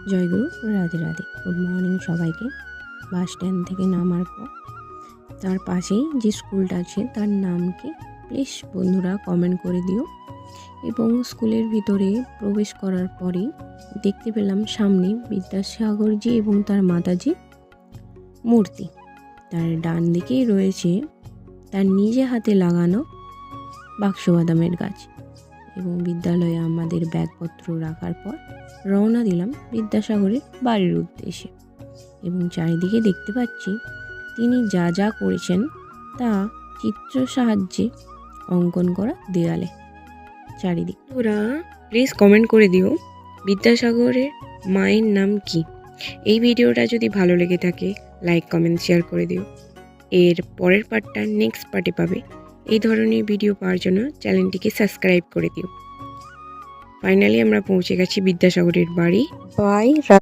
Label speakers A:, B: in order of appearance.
A: জয়গুরু, Radhe Radhe. Good morning সবাইকে। Bus stand থেকে নামার পর তার পাশেই যে স্কুলটা আছে তার নাম কি প্লিজ বন্ধুরা কমেন্ট করে দিও। এবং স্কুলের ভিতরে প্রবেশ করার পরেই দেখতে পেলাম সামনে বিদ্যাসাগরজি এবং তার মাতাজি মূর্তি। তার ডান দিকেই রয়েছে তার নিজে হাতে লাগানো বাক্স বাদামের গাছ। এবং বিদ্যালয়ে আমাদের ব্যাগপত্র রাখার পর রওনা দিলাম বিদ্যাসাগরের বাড়ির উদ্দেশ্যে। এবং চারিদিকে দেখতে পাচ্ছি তিনি যা যা করেছেন তা চিত্র সাহায্যে অঙ্কন করা দেয়ালে চারিদিকে। ওরা প্লিজ কমেন্ট করে দিও বিদ্যাসাগরের মায়ের নাম কি। এই ভিডিওটা যদি ভালো লেগে থাকে লাইক কমেন্ট শেয়ার করে দিও। এর পরের পার্টটা নেক্সট পার্টে পাবে। এই ধরনের ভিডিও পাওয়ার জন্য চ্যানেলটিকে সাবস্ক্রাইব করে দিও। ফাইনালি আমরা পৌঁছে গেছি বিদ্যাসাগরের বাড়ি। বাই।